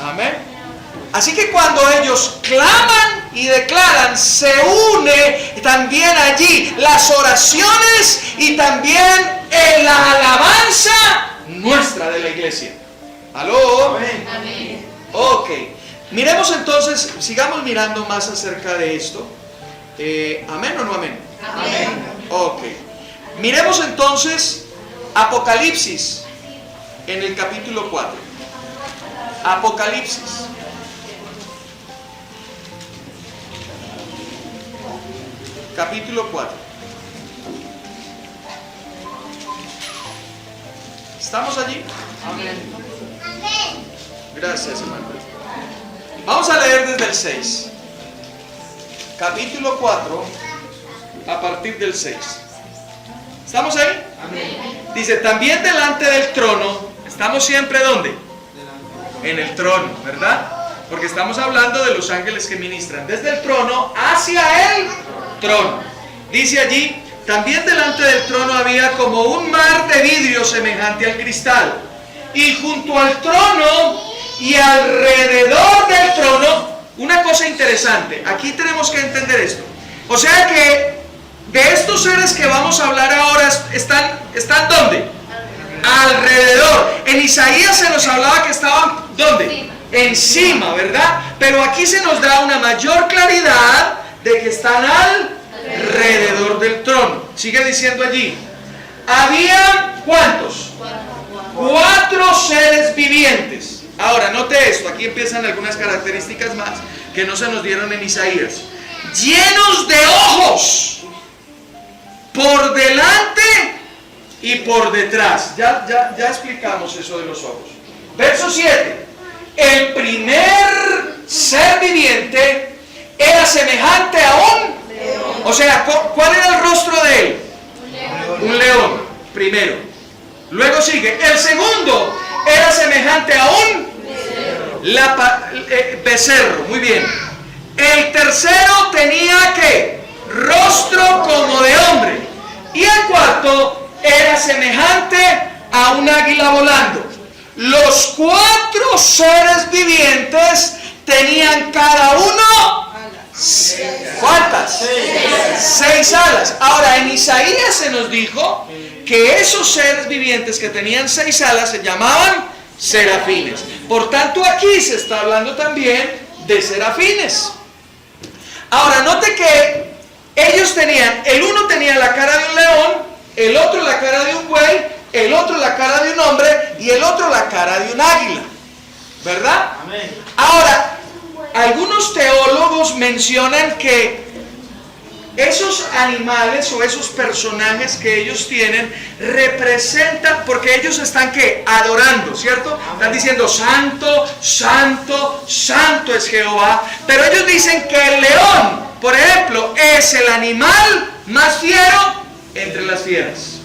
Amén. Así que cuando ellos claman y declaran, se une también allí las oraciones y también la alabanza nuestra de la iglesia. ¿Aló? Amén. Ok. Miremos entonces, sigamos mirando más acerca de esto. ¿Amén o no amén? Amén. Ok. Miremos entonces Apocalipsis en el capítulo 4. Apocalipsis. Capítulo 4. ¿Estamos allí? Amén. Gracias, hermano. Vamos a leer desde el 6. Capítulo 4, a partir del 6. ¿Estamos ahí? Amén. Dice, también delante del trono, ¿estamos siempre dónde? En el trono, ¿verdad? Porque estamos hablando de los ángeles que ministran desde el trono hacia el trono. Dice allí, también delante del trono había como un mar de vidrio semejante al cristal. Y junto al trono y alrededor del trono, una cosa interesante, aquí tenemos que entender esto. O sea que de estos seres que vamos a hablar ahora, ¿están dónde? Alrededor. En Isaías se nos hablaba que estaban ¿dónde? Encima, ¿verdad? Pero aquí se nos da una mayor claridad de que están alrededor del trono. Sigue diciendo allí, había ¿cuántos? 4 seres vivientes. Ahora, note esto, aquí empiezan algunas características más que no se nos dieron en Isaías. Llenos de ojos, por delante y por detrás. Ya explicamos eso de los ojos. Verso 7. El primer ser viviente era semejante a un león. O sea, ¿cuál era el rostro de él? Un león, primero. Luego sigue, el segundo era semejante a un becerro, muy bien. El tercero tenía ¿qué? Rostro como de hombre. Y el cuarto era semejante a un águila volando. Los 4 seres vivientes tenían cada uno ¿cuántas? 6 alas. Ahora en Isaías se nos dijo que esos seres vivientes que tenían 6 alas se llamaban serafines. Por tanto aquí se está hablando también de serafines. Ahora note que ellos tenían, el uno tenía la cara de un león, el otro la cara de un buey, el otro la cara de un hombre y el otro la cara de un águila, ¿verdad? Amén. Ahora, algunos teólogos mencionan que esos animales o esos personajes que ellos tienen representan, porque ellos están ¿qué? Adorando, ¿cierto? Están diciendo santo, santo, santo es Jehová, pero ellos dicen que el león, por ejemplo, es el animal más fiero entre las fieras.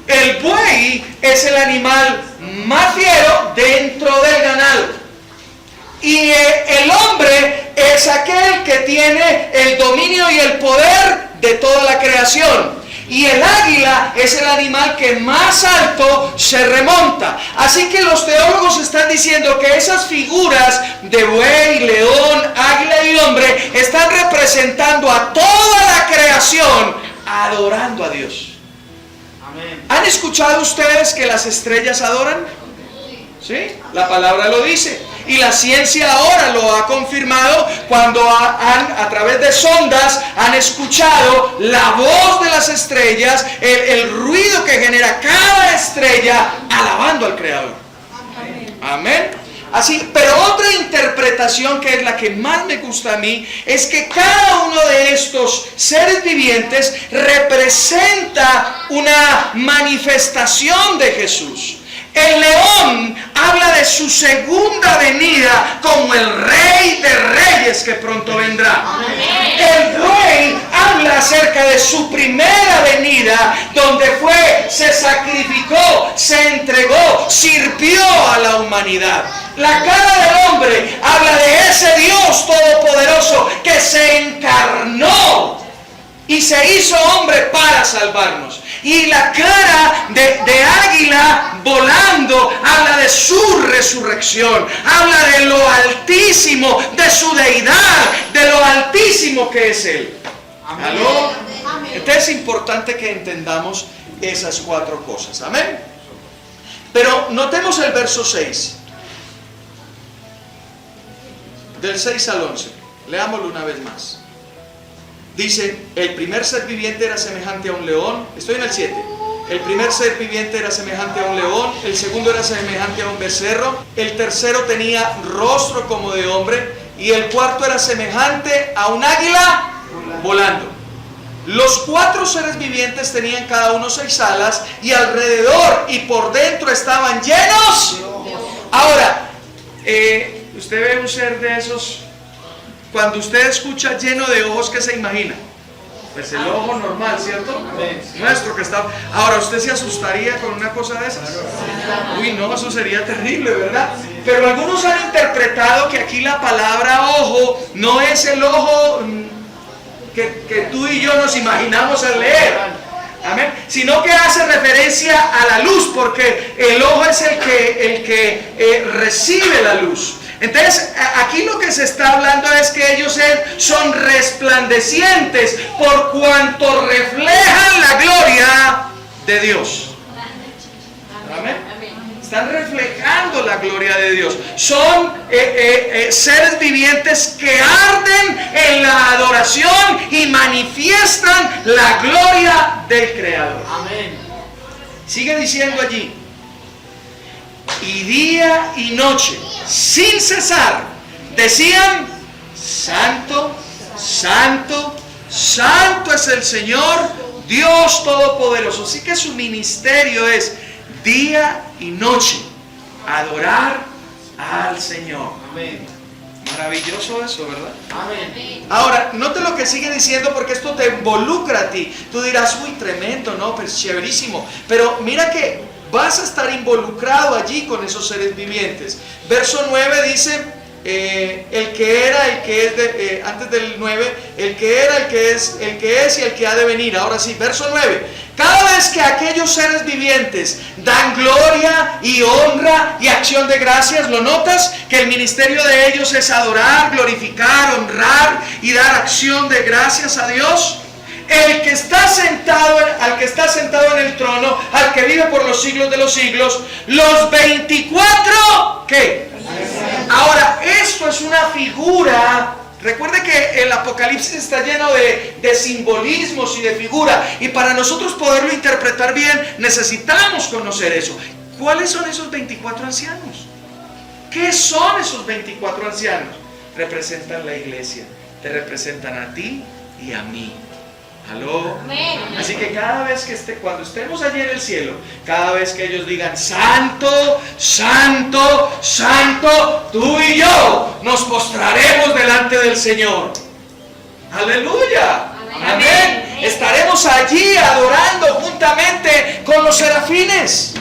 El buey es el animal más fiero dentro del ganado. Y el hombre es aquel que tiene el dominio y el poder de toda la creación. Y el águila es el animal que más alto se remonta. Así que los teólogos están diciendo que esas figuras de buey, león, águila y hombre están representando a toda la creación adorando a Dios. Amén. ¿Han escuchado ustedes que las estrellas adoran? ¿Sí? La palabra lo dice. Y la ciencia ahora lo ha confirmado cuando a través de sondas han escuchado la voz de las estrellas, el ruido que genera cada estrella alabando al Creador. Amén. Amén. Así, pero otra interpretación que es la que más me gusta a mí es que cada uno de estos seres vivientes representa una manifestación de Jesús. El león habla de su segunda venida como el rey de reyes que pronto vendrá. El buey habla acerca de su primera venida, donde se sacrificó, se entregó, sirvió a la humanidad. La cara del hombre habla de ese Dios todopoderoso que se encarnó y se hizo hombre para salvarnos. Y la cara de águila volando habla de su resurrección, habla de lo altísimo, de su deidad, de lo altísimo que es Él. ¿Aló? Entonces es importante que entendamos esas cuatro cosas. Amén. Pero notemos el verso 6. Del 6 al 11. Leámoslo una vez más. Dice, el primer ser viviente era semejante a un león. Estoy en el 7. El primer ser viviente era semejante a un león. El segundo era semejante a un becerro. El tercero tenía rostro como de hombre. Y el cuarto era semejante a un águila volando. Los cuatro seres vivientes tenían cada uno 6 alas. Y alrededor y por dentro estaban llenos. Ahora, usted ve un ser de esos. Cuando usted escucha lleno de ojos, ¿qué se imagina? Pues el ojo normal, ¿cierto? Nuestro que está... Ahora, ¿usted se asustaría con una cosa de esas? Uy, no, eso sería terrible, ¿verdad? Pero algunos han interpretado que aquí la palabra ojo no es el ojo que tú y yo nos imaginamos al leer. Amén. Sino que hace referencia a la luz, porque el ojo es el que recibe la luz. Entonces, aquí lo que se está hablando es que ellos son resplandecientes por cuanto reflejan la gloria de Dios. Amén. Están reflejando la gloria de Dios. Son seres vivientes que arden en la adoración y manifiestan la gloria del Creador. Amén. Sigue diciendo allí. Y día y noche, sin cesar, decían, Santo, Santo, Santo es el Señor, Dios Todopoderoso. Así que su ministerio es día y noche, adorar al Señor. Amén. Maravilloso eso, ¿verdad? Amén. Ahora, note lo que sigue diciendo, porque esto te involucra a ti. Tú dirás, uy, tremendo, ¿no? Pues chéverísimo. Pero mira que vas a estar involucrado allí con esos seres vivientes. Verso 9 dice, el que era, el que es, antes del 9, el que era, el que es y el que ha de venir. Ahora sí, verso 9. Cada vez que aquellos seres vivientes dan gloria y honra y acción de gracias, ¿lo notas? Que el ministerio de ellos es adorar, glorificar, honrar y dar acción de gracias a Dios. Al que está sentado en el trono, al que vive por los siglos de los siglos, los 24, ¿qué? Ahora, esto es una figura. Recuerde que el Apocalipsis está lleno de simbolismos y de figuras, y para nosotros poderlo interpretar bien, necesitamos conocer eso. ¿Cuáles son esos 24 ancianos? ¿Qué son esos 24 ancianos? Representan la iglesia, te representan a ti y a mí. ¿Aló? Así que cada vez que cuando estemos allí en el cielo, cada vez que ellos digan Santo, Santo, Santo, tú y yo nos postraremos delante del Señor. Aleluya. Amén. Estaremos allí adorando juntamente con los serafines.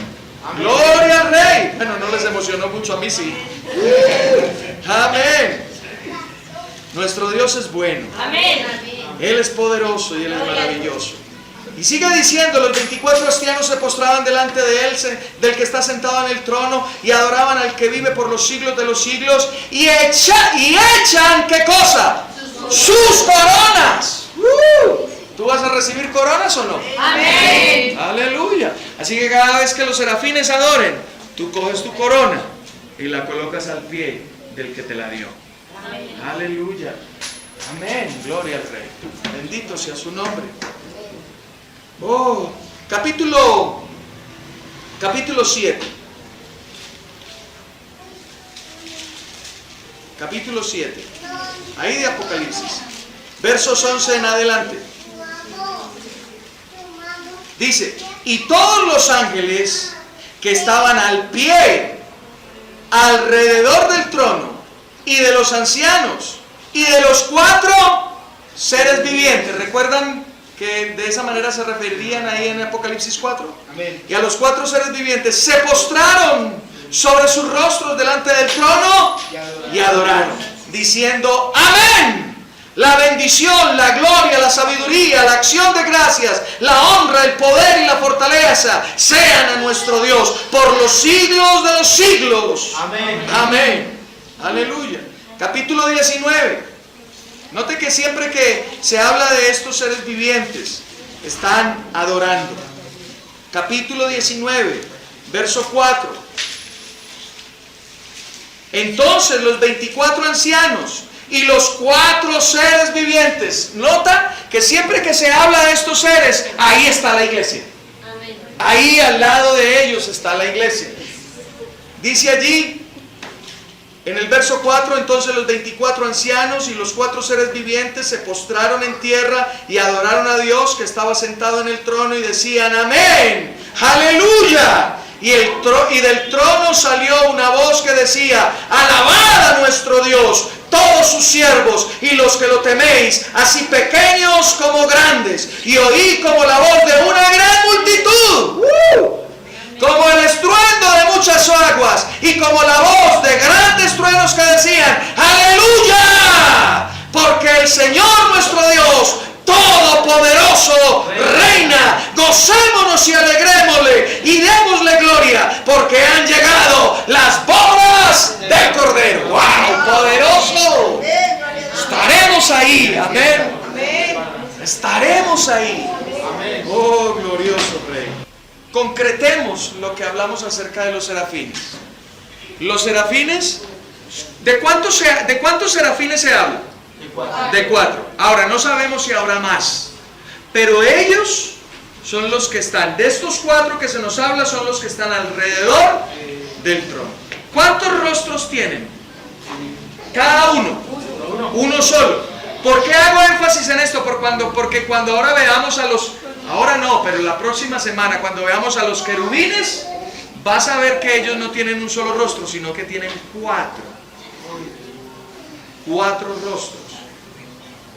Amén. Gloria al Rey. Bueno, no les emocionó mucho, a mí sí. Amén. Nuestro Dios es bueno. Amén. Él es poderoso y Él es maravilloso. Y sigue diciendo, los 24 ancianos se postraban delante de Él, del que está sentado en el trono, y adoraban al que vive por los siglos de los siglos, y echan, ¿qué cosa? Sus coronas. ¿Tú vas a recibir coronas o no? Amén. Aleluya. Así que cada vez que los serafines adoren, tú coges tu corona y la colocas al pie del que te la dio. Amén. Aleluya. Amén. Gloria al Rey. Bendito sea su nombre. Oh, capítulo 7. Capítulo 7. Ahí de Apocalipsis. Versos 11 en adelante. Dice, y todos los ángeles que estaban al pie, alrededor del trono, y de los ancianos, y de los 4 seres vivientes. ¿Recuerdan que de esa manera se referirían ahí en Apocalipsis 4? Amén. Y a los 4 seres vivientes se postraron sobre sus rostros delante del trono y adoraron, diciendo, amén. La bendición, la gloria, la sabiduría, la acción de gracias, la honra, el poder y la fortaleza sean a nuestro Dios por los siglos de los siglos. Amén. Amén. Aleluya. Capítulo 19. Note que siempre que se habla de estos seres vivientes, están adorando. Capítulo 19, verso 4. Entonces los 24 ancianos y los 4 seres vivientes. Nota que siempre que se habla de estos seres, ahí está la iglesia. Amén. Ahí al lado de ellos está la iglesia. Dice allí, en el verso 4, entonces los 24 ancianos y los 4 seres vivientes se postraron en tierra y adoraron a Dios que estaba sentado en el trono y decían, amén, aleluya. Y del trono salió una voz que decía, alabad a nuestro Dios, todos sus siervos y los que lo teméis, así pequeños como grandes. Y oí como la voz de una gran multitud, como el estruendo de muchas aguas, y como la voz de grandes truenos que decían, aleluya, porque el Señor nuestro Dios Todopoderoso reina. Gocémonos y alegrémosle y démosle gloria, porque han llegado las bodas del Cordero. ¡Wow! ¡Poderoso! Estaremos ahí. Amén. Estaremos ahí. Oh, glorioso Rey. Concretemos lo que hablamos acerca de los serafines. Los serafines, ¿de cuántos serafines se habla? De 4. Ahora no sabemos si habrá más, pero ellos son los que están, de estos 4 que se nos habla, son los que están alrededor del trono. ¿Cuántos rostros tienen? Cada uno. Uno solo. ¿Por qué hago énfasis en esto? Porque cuando ahora veamos a los, ahora no, pero la próxima semana, cuando veamos a los querubines, vas a ver que ellos no tienen un solo rostro, sino que tienen 4 rostros.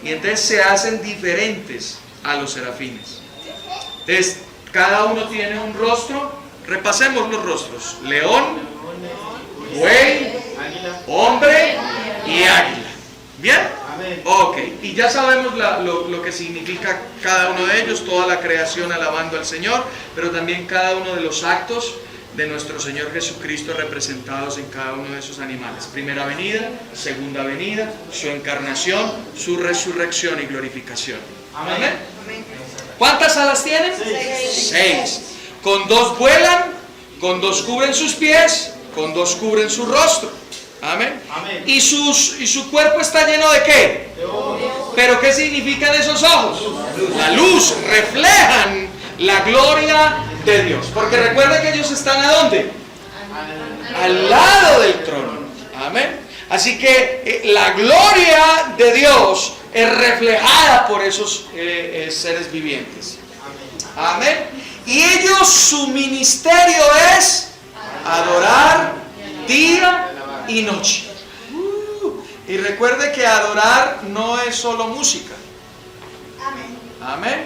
Y entonces se hacen diferentes a los serafines. Entonces, cada uno tiene un rostro. Repasemos los rostros: león, buey, hombre y águila. ¿Bien? Ok. Y ya sabemos lo que significa cada uno de ellos, toda la creación alabando al Señor, pero también cada uno de los actos de nuestro Señor Jesucristo representados en cada uno de esos animales. Primera venida, segunda venida, su encarnación, su resurrección y glorificación. Amén. ¿Cuántas alas tienen? 6. Con 2 vuelan, con 2 cubren sus pies, con 2 cubren su rostro. Amén. ¿Y su cuerpo está lleno de qué? ¿Pero qué significan esos ojos? La luz, reflejan la gloria de Dios. Porque recuerda que ellos están ¿a dónde? Al lado del trono. Amén. Así que la gloria de Dios es reflejada por esos seres vivientes. Amén. Y ellos, su ministerio es adorar día y noche. Y recuerde que adorar no es solo música. Amén.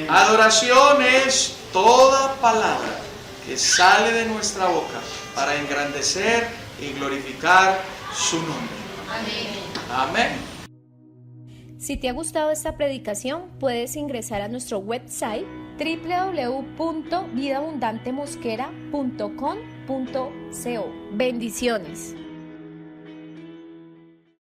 Adoración es toda palabra que sale de nuestra boca para engrandecer y glorificar su nombre. Amén. Si te ha gustado esta predicación, puedes ingresar a nuestro website www.vidaabundantemosquera.com.co. Bendiciones.